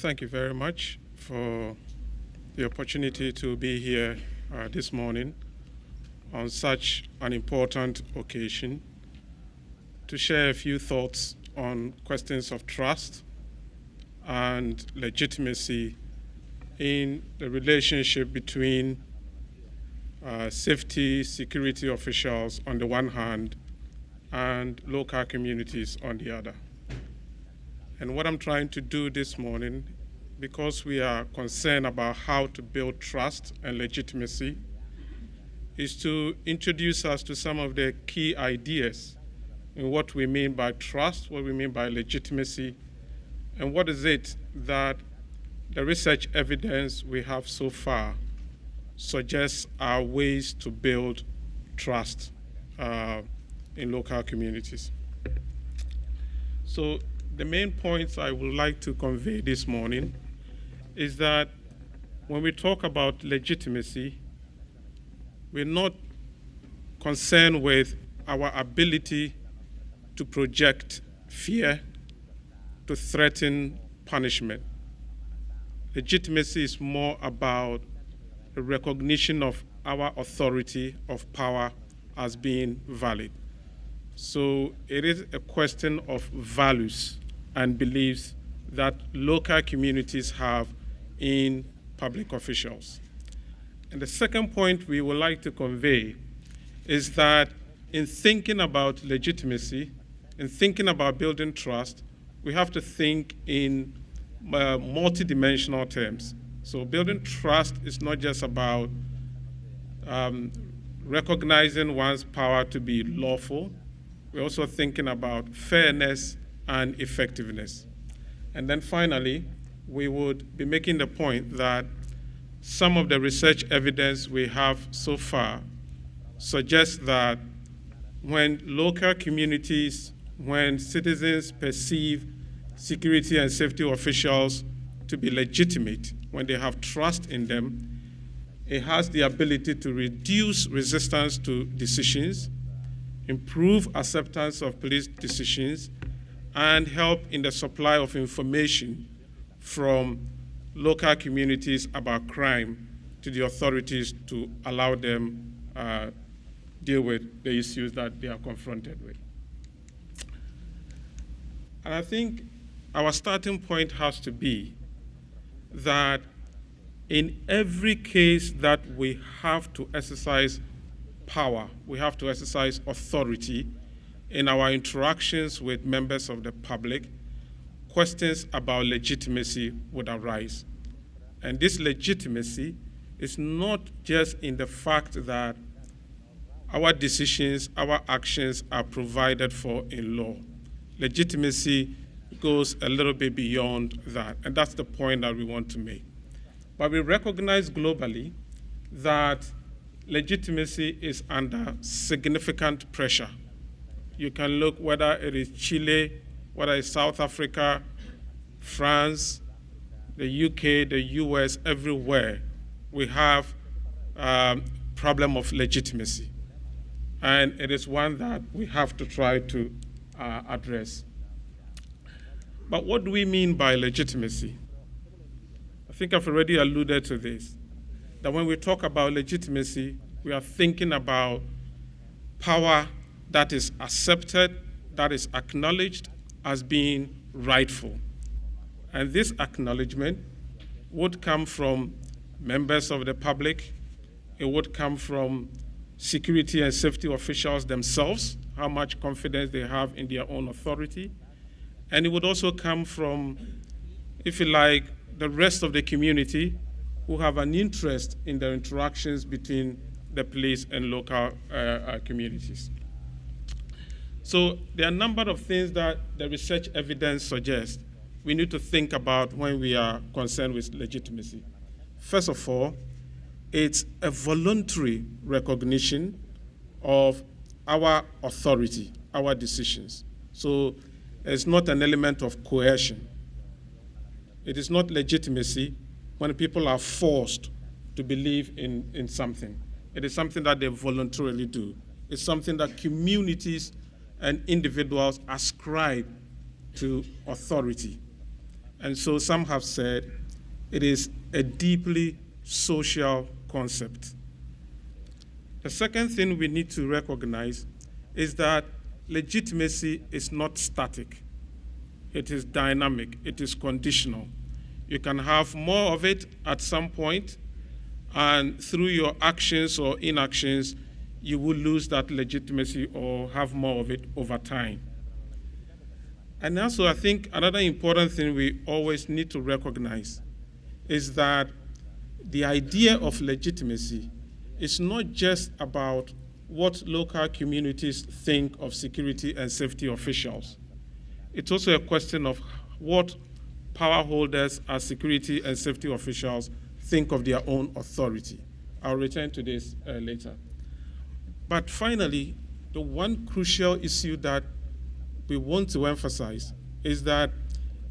Thank you very much for the opportunity to be here this morning on such an important occasion to share a few thoughts on questions of trust and legitimacy in the relationship between safety, security officials on the one hand and local communities on the other. And what I'm trying to do this morning, because we are concerned about how to build trust and legitimacy, is to introduce us to some of the key ideas in what we mean by trust, what we mean by legitimacy, and what is it that the research evidence we have so far suggests are ways to build trust in local communities. So the main points I would like to convey this morning is that when we talk about legitimacy, we're not concerned with our ability to project fear, to threaten punishment. Legitimacy is more about the recognition of our authority of power as being valid. So it is a question of values and beliefs that local communities have in public officials. And the second point we would like to convey is that in thinking about legitimacy, in thinking about building trust, we have to think in multidimensional terms. So building trust is not just about recognizing one's power to be lawful. We're also thinking about fairness and effectiveness. And then finally, we would be making the point that some of the research evidence we have so far suggests that when local communities, when citizens perceive security and safety officials to be legitimate, when they have trust in them, it has the ability to reduce resistance to decisions, improve acceptance of police decisions, and help in the supply of information from local communities about crime to the authorities to allow them deal with the issues that they are confronted with. And I think our starting point has to be that in every case that we have to exercise power, we have to exercise authority in our interactions with members of the public, questions about legitimacy would arise. And this legitimacy is not just in the fact that our decisions, our actions are provided for in law. Legitimacy goes a little bit beyond that, and that's the point that we want to make. But we recognize globally that legitimacy is under significant pressure. You can look whether it is Chile, whether it's South Africa, France, the UK, the US, everywhere, we have a problem of legitimacy. And it is one that we have to try to address. But what do we mean by legitimacy? I think I've already alluded to this, that when we talk about legitimacy, we are thinking about power that is accepted, that is acknowledged as being rightful. And this acknowledgement would come from members of the public, it would come from security and safety officials themselves, how much confidence they have in their own authority, and it would also come from, if you like, the rest of the community who have an interest in the interactions between the police and local communities. So there are a number of things that the research evidence suggests we need to think about when we are concerned with legitimacy. First of all, it's a voluntary recognition of our authority, our decisions. So it's not an element of coercion. It is not legitimacy when people are forced to believe in something. It is something that they voluntarily do. It's something that communities and individuals ascribe to authority. And so some have said it is a deeply social concept. The second thing we need to recognize is that legitimacy is not static. It is dynamic. It is conditional. You can have more of it at some point, and through your actions or inactions, you will lose that legitimacy or have more of it over time. And also, I think another important thing we always need to recognize is that the idea of legitimacy is not just about what local communities think of security and safety officials. It's also a question of what power holders as security and safety officials think of their own authority. I'll return to this later. But finally, the one crucial issue that we want to emphasize is that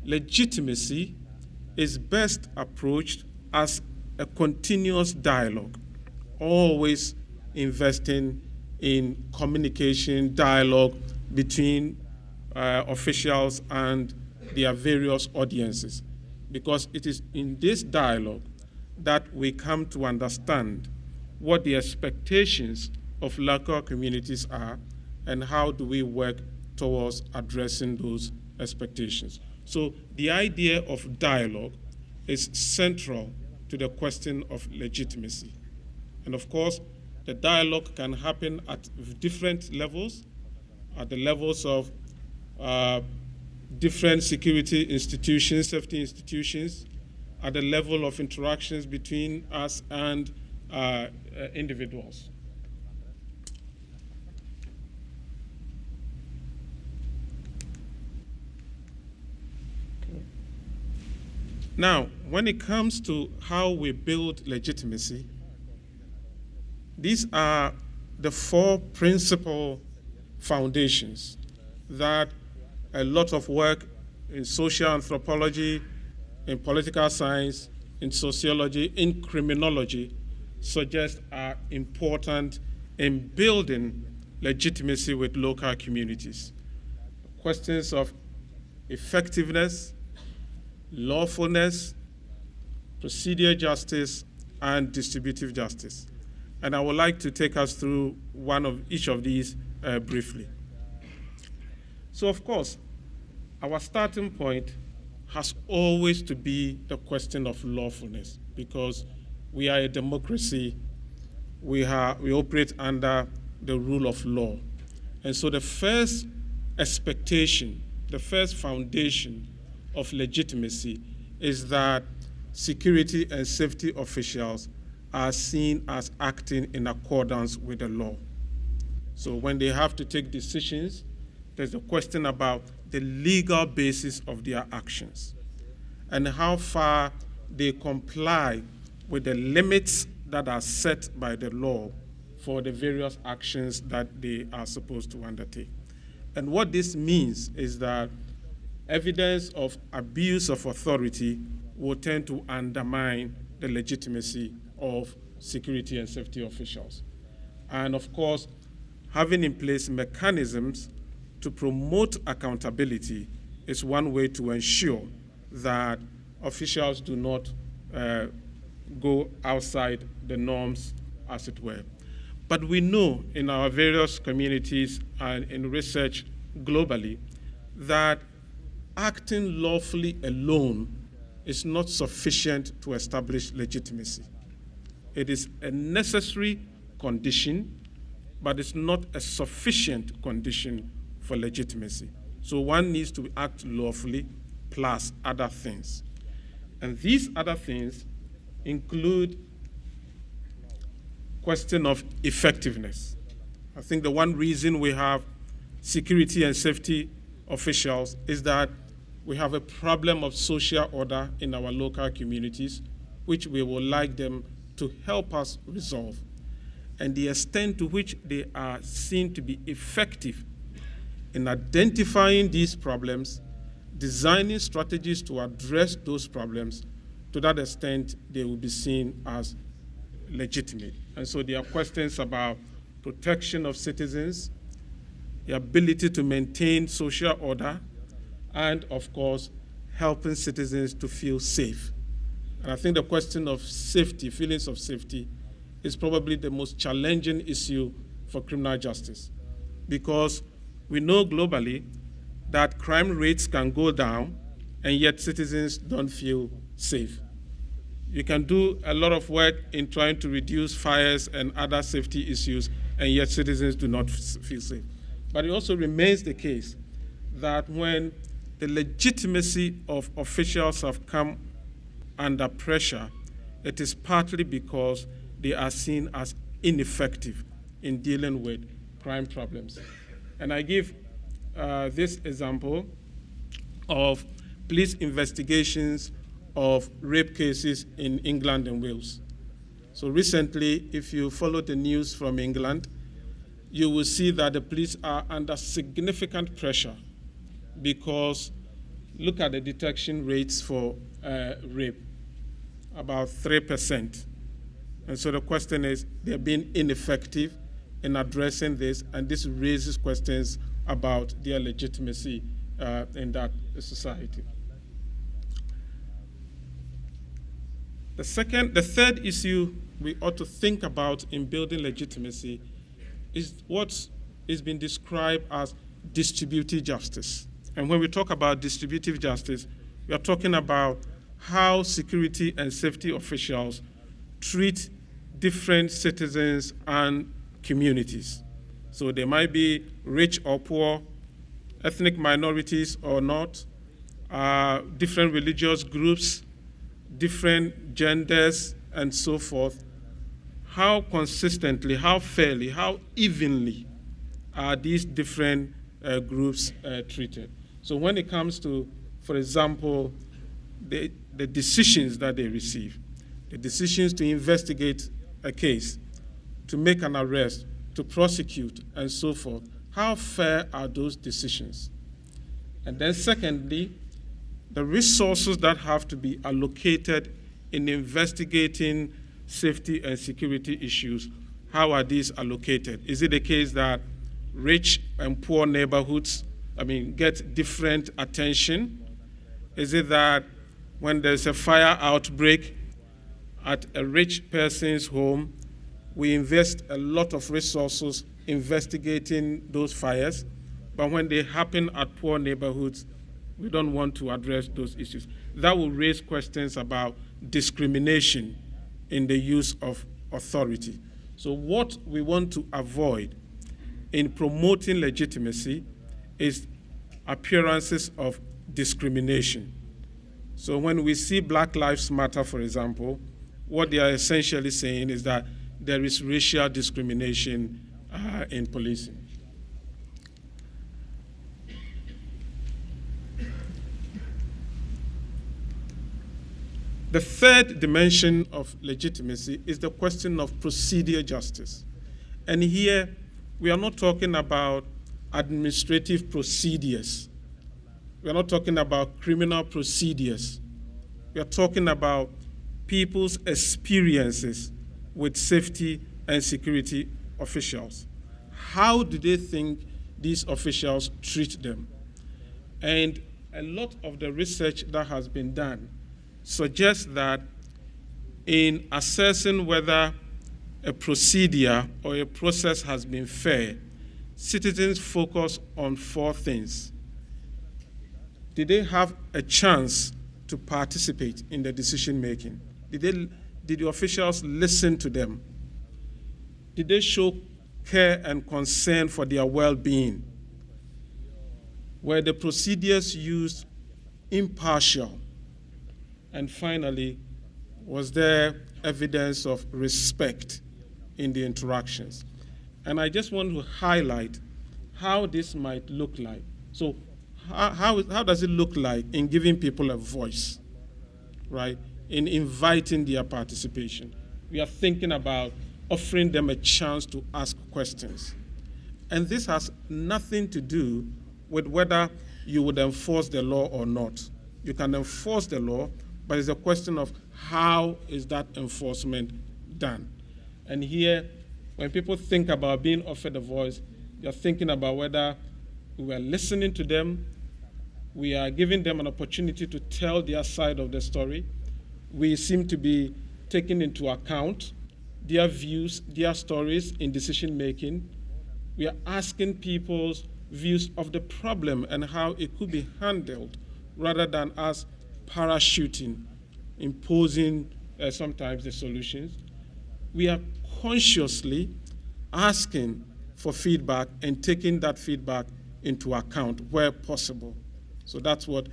legitimacy is best approached as a continuous dialogue, always investing in communication, dialogue between officials and their various audiences, because it is in this dialogue that we come to understand what the expectations of local communities are and how do we work towards addressing those expectations. So the idea of dialogue is central to the question of legitimacy. And of course, the dialogue can happen at different levels, at the levels of different security institutions, safety institutions, at the level of interactions between us and individuals. Now, when it comes to how we build legitimacy, these are the four principal foundations that a lot of work in social anthropology, in political science, in sociology, in criminology suggest are important in building legitimacy with local communities. Questions of effectiveness, lawfulness, procedural justice, and distributive justice. And I would like to take us through one of each of these briefly. So, of course, our starting point has always to be the question of lawfulness, because we are a democracy, we operate under the rule of law. And so the first expectation, the first foundation of legitimacy is that security and safety officials are seen as acting in accordance with the law. So when they have to take decisions, there's a question about the legal basis of their actions and how far they comply with the limits that are set by the law for the various actions that they are supposed to undertake. And what this means is that evidence of abuse of authority will tend to undermine the legitimacy of security and safety officials. And of course, having in place mechanisms to promote accountability is one way to ensure that officials do not go outside the norms, as it were. But we know in our various communities and in research globally that acting lawfully alone is not sufficient to establish legitimacy. It is a necessary condition, but it's not a sufficient condition for legitimacy. So one needs to act lawfully plus other things. And these other things include question of effectiveness. I think the one reason we have security and safety officials is that we have a problem of social order in our local communities, which we would like them to help us resolve. And the extent to which they are seen to be effective in identifying these problems, designing strategies to address those problems, to that extent, they will be seen as legitimate. And so there are questions about protection of citizens, the ability to maintain social order, and of course, helping citizens to feel safe. And I think the question of safety, feelings of safety, is probably the most challenging issue for criminal justice, because we know globally that crime rates can go down and yet citizens don't feel safe. You can do a lot of work in trying to reduce fires and other safety issues, and yet citizens do not feel safe. But it also remains the case that when the legitimacy of officials have come under pressure, it is partly because they are seen as ineffective in dealing with crime problems. And I give this example of police investigations of rape cases in England and Wales. So recently, if you follow the news from England, you will see that the police are under significant pressure because look at the detection rates for rape, about 3%. And so the question is, they're being ineffective in addressing this, and this raises questions about their legitimacy in that society. The third issue we ought to think about in building legitimacy is what is being described as distributive justice. And when we talk about distributive justice, we are talking about how security and safety officials treat different citizens and communities. So they might be rich or poor, ethnic minorities or not, different religious groups, different genders, and so forth. How consistently, how fairly, how evenly are these different groups treated? So when it comes to, for example, the decisions that they receive, the decisions to investigate a case, to make an arrest, to prosecute, and so forth, how fair are those decisions? And then secondly, the resources that have to be allocated in investigating safety and security issues, how are these allocated? Is it the case that rich and poor neighborhoods, get different attention? Is it that when there's a fire outbreak at a rich person's home, we invest a lot of resources investigating those fires, but when they happen at poor neighborhoods, we don't want to address those issues? That will raise questions about discrimination in the use of authority. So what we want to avoid in promoting legitimacy is appearances of discrimination. So when we see Black Lives Matter, for example, what they are essentially saying is that there is racial discrimination in policing. The third dimension of legitimacy is the question of procedural justice. And here, we are not talking about administrative procedures. We are not talking about criminal procedures. We are talking about people's experiences with safety and security officials. How do they think these officials treat them? And a lot of the research that has been done suggests that in assessing whether a procedure or a process has been fair, citizens focus on four things. Did they have a chance to participate in the decision making? Did the officials listen to them? Did they show care and concern for their well-being? Were the procedures used impartial? And finally, was there evidence of respect in the interactions? And I just want to highlight how this might look like. So how does it look like in giving people a voice, right? In inviting their participation. We are thinking about offering them a chance to ask questions. And this has nothing to do with whether you would enforce the law or not. You can enforce the law, but it's a question of how is that enforcement done. And here, when people think about being offered a voice, you're thinking about whether we were listening to them, We are giving them an opportunity to tell their side of the story. We seem to be taking into account their views, their stories in decision making. We are asking people's views of the problem and how it could be handled, rather than us parachuting, imposing sometimes the solutions. We are consciously asking for feedback and taking that feedback into account where possible. So that's what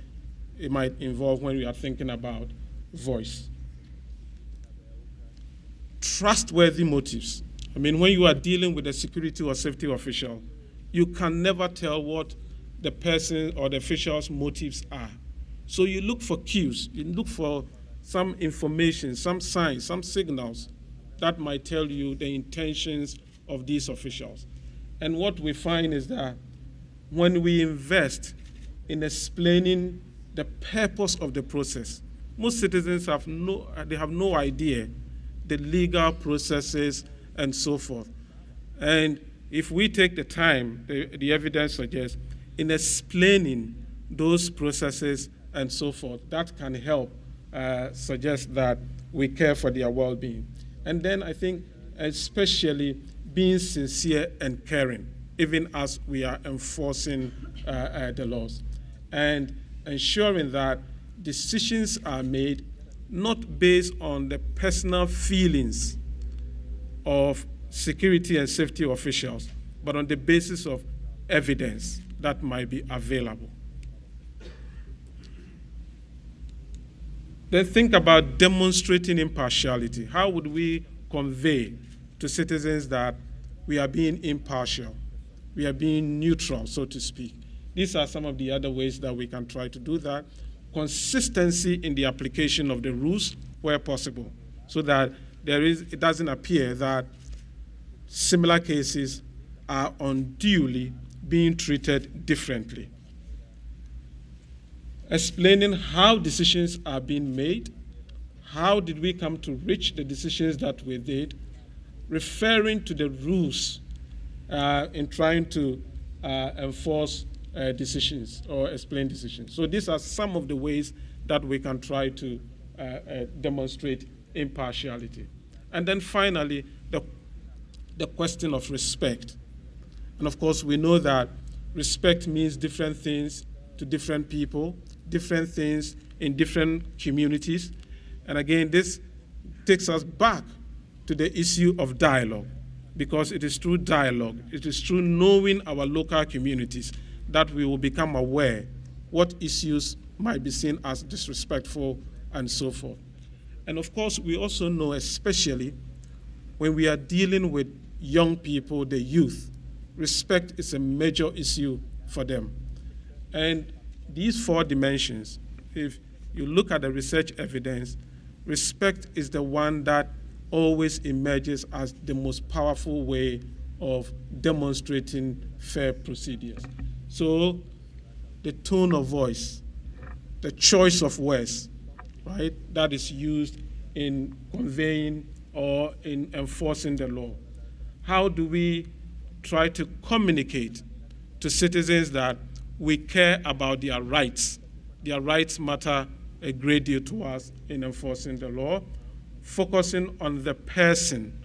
it might involve when we are thinking about voice. Trustworthy motives. I mean, when you are dealing with a security or safety official, you can never tell what the person or the official's motives are. So you look for cues, you look for some information, some signs, some signals that might tell you the intentions of these officials. And what we find is that when we invest in explaining the purpose of the process, most citizens have no idea the legal processes and so forth. And if we take the time, the evidence suggests, in explaining those processes and so forth, that can help suggest that we care for their well-being. And then I think especially being sincere and caring, even as we are enforcing the laws, and ensuring that decisions are made not based on the personal feelings of security and safety officials, but on the basis of evidence that might be available. Then think about demonstrating impartiality. How would we convey to citizens that we are being impartial, we are being neutral, so to speak? These are some of the other ways that we can try to do that. Consistency in the application of the rules where possible, so that it doesn't appear that similar cases are unduly being treated differently. Explaining how decisions are being made, how did we come to reach the decisions that we did, referring to the rules in trying to enforce decisions or explain decisions. So these are some of the ways that we can try to demonstrate impartiality. And then finally, the question of respect. And of course, we know that respect means different things to different people, different things in different communities. And again, this takes us back to the issue of dialogue, because it is through dialogue, it is through knowing our local communities that we will become aware what issues might be seen as disrespectful and so forth. And of course, we also know, especially when we are dealing with young people, the youth, respect is a major issue for them. And these four dimensions, if you look at the research evidence, respect is the one that always emerges as the most powerful way of demonstrating fair procedures. So the tone of voice, the choice of words, right, that is used in conveying or in enforcing the law. How do we try to communicate to citizens that we care about their rights? Their rights matter a great deal to us in enforcing the law, focusing on the person,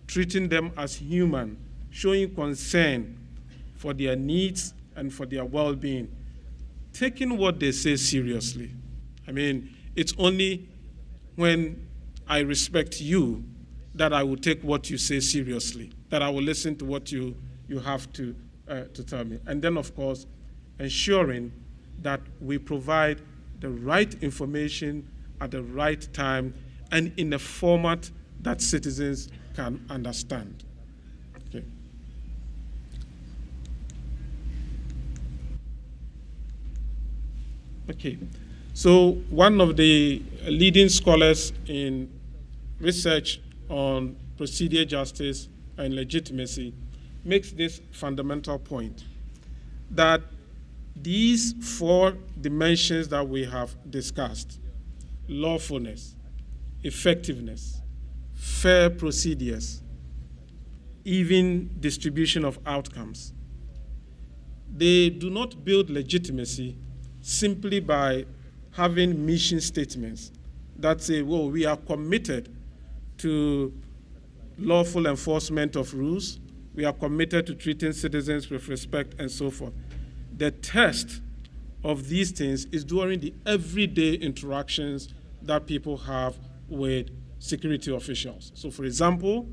treating them as human, showing concern for their needs and for their well-being, taking what they say seriously. I mean, it's only when I respect you that I will take what you say seriously, that I will listen to what you have to tell me. And then, of course, ensuring that we provide the right information at the right time and in a format that citizens can understand. Okay. Okay. So one of the leading scholars in research on procedural justice and legitimacy makes this fundamental point, that these four dimensions that we have discussed, lawfulness, effectiveness, fair procedures, even distribution of outcomes, they do not build legitimacy simply by having mission statements that say, well, we are committed to lawful enforcement of rules, we are committed to treating citizens with respect, and so forth. The test of these things is during the everyday interactions that people have with security officials. So, for example,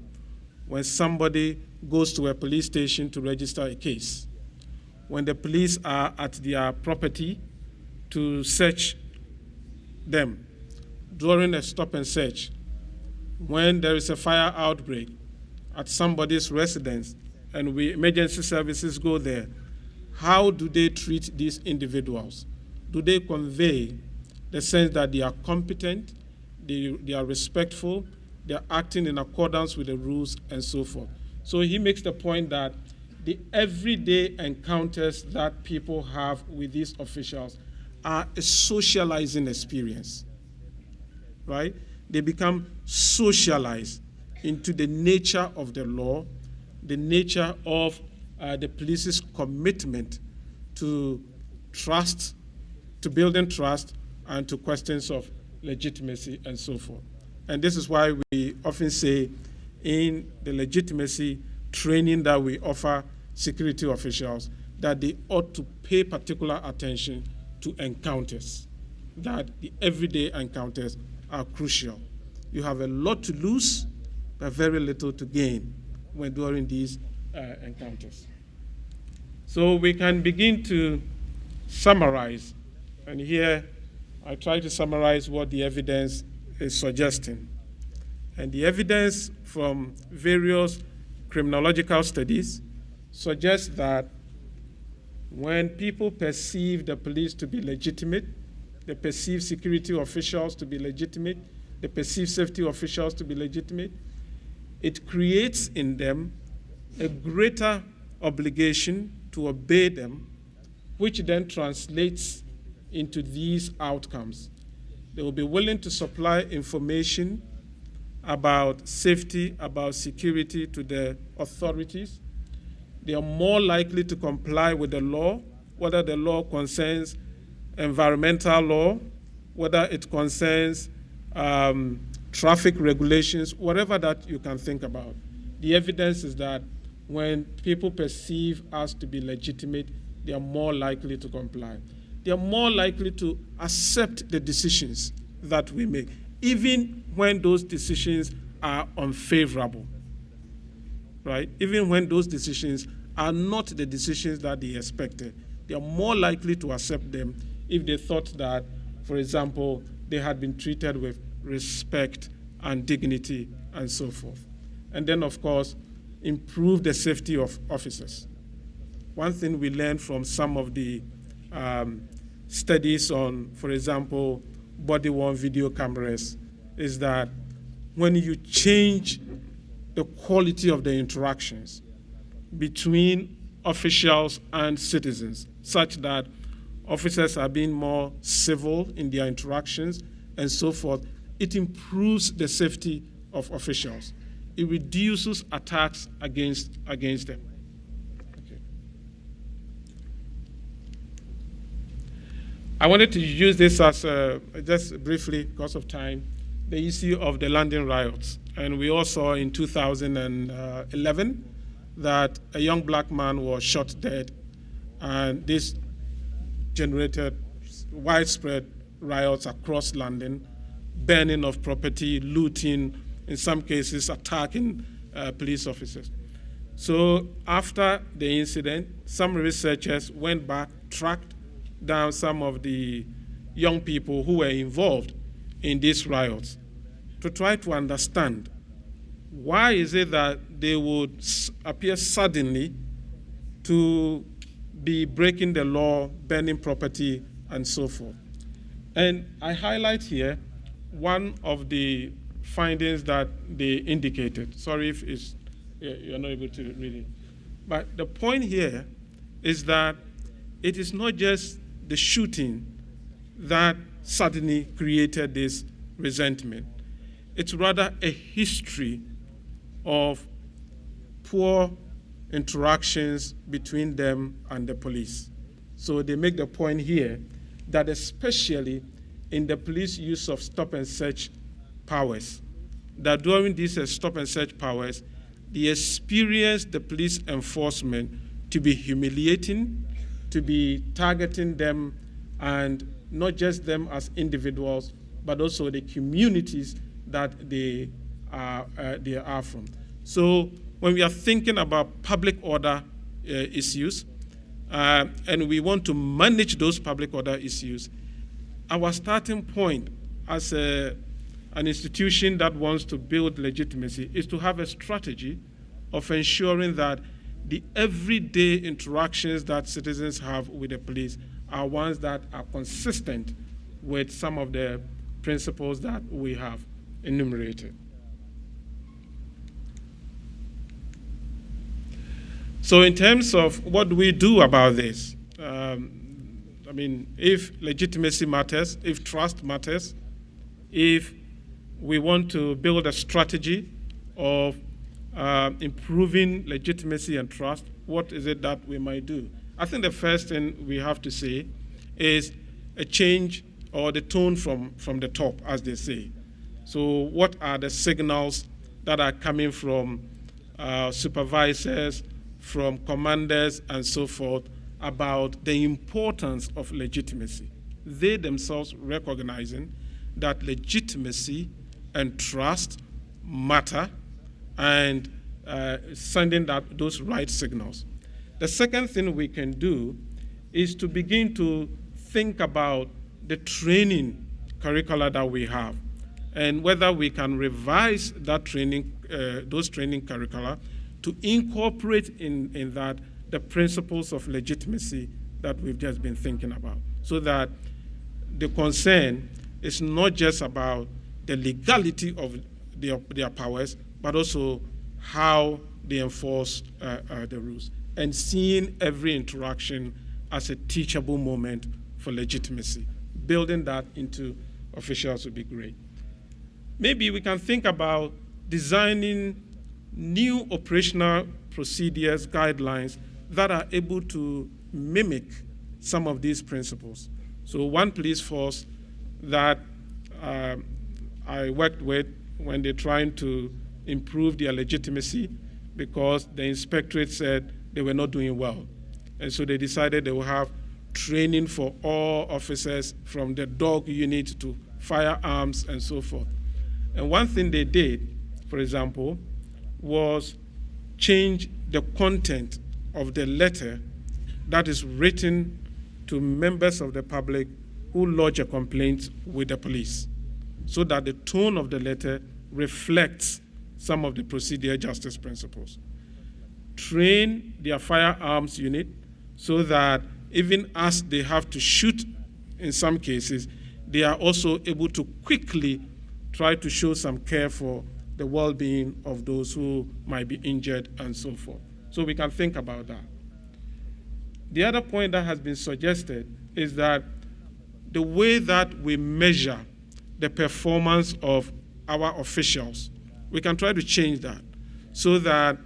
when somebody goes to a police station to register a case, when the police are at their property to search them, during a stop and search, when there is a fire outbreak at somebody's residence and emergency services go there, how do they treat these individuals? Do they convey the sense that they are competent, they are respectful, they are acting in accordance with the rules, and so forth? So he makes the point that the everyday encounters that people have with these officials are a socializing experience, right? They become socialized into the nature of the law, the nature of the police's commitment to trust, to building trust, and to questions of legitimacy, and so forth. And this is why we often say in the legitimacy training that we offer security officials that they ought to pay particular attention to encounters, that the everyday encounters are crucial. You have a lot to lose, but very little to gain when during these encounters. So we can begin to summarize, and here I try to summarize what the evidence is suggesting. And the evidence from various criminological studies suggests that when people perceive the police to be legitimate, they perceive security officials to be legitimate, they perceive safety officials to be legitimate, it creates in them a greater obligation to obey them, which then translates into these outcomes. They will be willing to supply information about safety, about security to the authorities. They are more likely to comply with the law, whether the law concerns environmental law, whether it concerns traffic regulations, whatever that you can think about. The evidence is that when people perceive us to be legitimate, they are more likely to comply. They are more likely to accept the decisions that we make, even when those decisions are unfavorable, right? Even when those decisions are not the decisions that they expected. They are more likely to accept them if they thought that, for example, they had been treated with respect and dignity and so forth. And then, of course, improve the safety of officers. One thing we learned from some of the studies on, for example, body-worn video cameras is that when you change the quality of the interactions between officials and citizens, such that officers are being more civil in their interactions and so forth, it improves the safety of officials. It reduces attacks against them. Okay. I wanted to use this as just briefly, because of time, the issue of the London riots. And we all saw in 2011 that a young black man was shot dead, and this generated widespread riots across London, burning of property, looting, in some cases attacking police officers. So after the incident, some researchers went back, tracked down some of the young people who were involved in these riots to try to understand why is it that they would appear suddenly to be breaking the law, burning property, and so forth. And I highlight here one of the findings that they indicated. Sorry if you're not able to read it. But the point here is that it is not just the shooting that suddenly created this resentment. It's rather a history of poor interactions between them and the police. So they make the point here that especially in the police use of stop and search powers, that during these stop and search powers, they experience the police enforcement to be humiliating, to be targeting them, and not just them as individuals, but also the communities that they are from. So when we are thinking about public order issues, and we want to manage those public order issues, our starting point as an institution that wants to build legitimacy is to have a strategy of ensuring that the everyday interactions that citizens have with the police are ones that are consistent with some of the principles that we have enumerated. So in terms of what do we do about this, if legitimacy matters, if trust matters, if we want to build a strategy of improving legitimacy and trust, what is it that we might do? I think the first thing we have to say is a change or the tone from the top, as they say. So what are the signals that are coming from supervisors, from commanders, and so forth, about the importance of legitimacy? They themselves recognizing that legitimacy and trust matter, and sending those right signals. The second thing we can do is to begin to think about the training curricula that we have, and whether we can revise that training, those training curricula, to incorporate in that the principles of legitimacy that we've just been thinking about, so that the concern is not just about the legality of their powers, but also how they enforce the rules, and seeing every interaction as a teachable moment for legitimacy. Building that into officials would be great. Maybe we can think about designing new operational procedures, guidelines that are able to mimic some of these principles. So one police force that I worked with when they're trying to improve their legitimacy, because the inspectorate said they were not doing well. And so they decided they will have training for all officers, from the dog unit to firearms and so forth. And one thing they did, for example, was change the content of the letter that is written to members of the public who lodge a complaint with the police, so that the tone of the letter reflects some of the procedural justice principles. Train their firearms unit so that even as they have to shoot in some cases, they are also able to quickly try to show some care for the well-being of those who might be injured and so forth. So we can think about that. The other point that has been suggested is that the way that we measure the performance of our officials, we can try to change that so that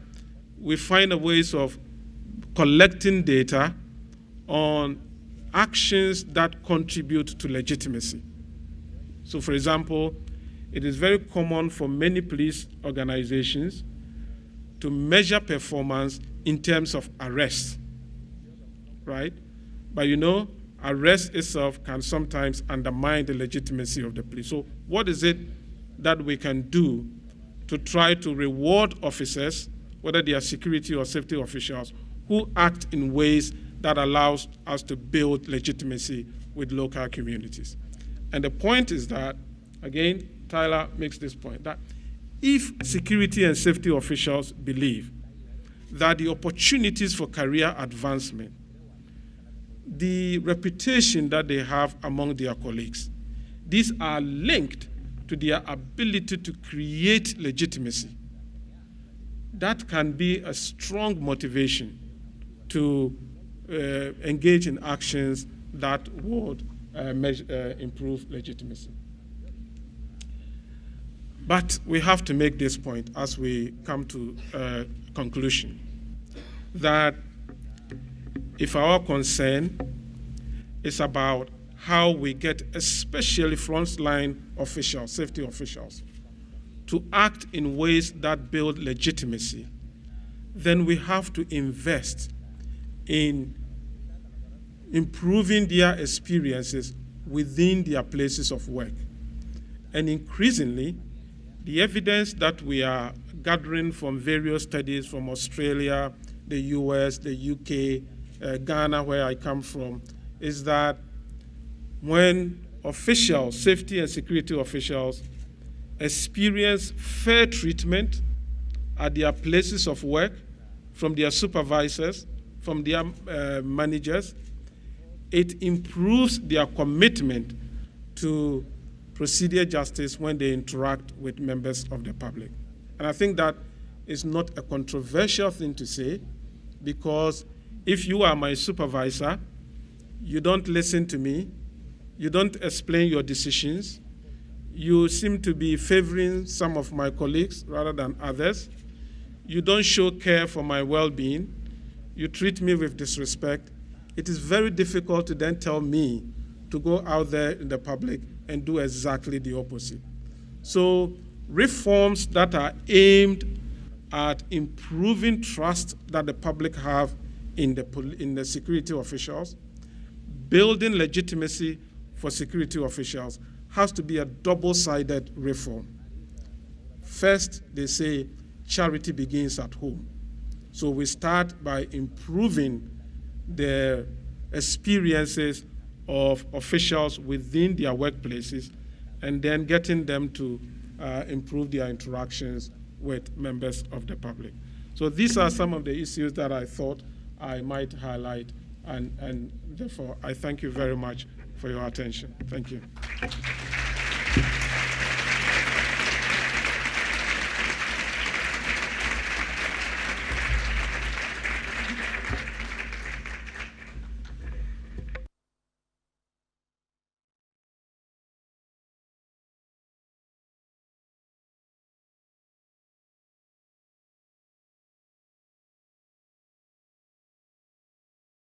we find a ways of collecting data on actions that contribute to legitimacy. So, for example, it is very common for many police organizations to measure performance in terms of arrests, right? But arrest itself can sometimes undermine the legitimacy of the police. So what is it that we can do to try to reward officers, whether they are security or safety officials, who act in ways that allows us to build legitimacy with local communities? And the point is that, again, Tyler makes this point, that if security and safety officials believe that the opportunities for career advancement, the reputation that they have among their colleagues, these are linked to their ability to create legitimacy, that can be a strong motivation to engage in actions that would improve legitimacy. But we have to make this point as we come to a conclusion, that if our concern is about how we get especially frontline officials, safety officials, to act in ways that build legitimacy, then we have to invest in improving their experiences within their places of work. And increasingly, the evidence that we are gathering from various studies from Australia, the US, the UK, Ghana, where I come from, is that when officials, safety and security officials, experience fair treatment at their places of work from their supervisors, from their managers, it improves their commitment to procedural justice when they interact with members of the public. And I think that is not a controversial thing to say, because if you are my supervisor, you don't listen to me, you don't explain your decisions, you seem to be favoring some of my colleagues rather than others, you don't show care for my well-being, you treat me with disrespect, it is very difficult to then tell me to go out there in the public and do exactly the opposite. So reforms that are aimed at improving trust that the public have in the security officials, building legitimacy for security officials, has to be a double-sided reform. First, they say charity begins at home. So we start by improving the experiences of officials within their workplaces, and then getting them to improve their interactions with members of the public. So these are some of the issues that I thought I might highlight, and therefore I thank you very much for your attention. Thank you.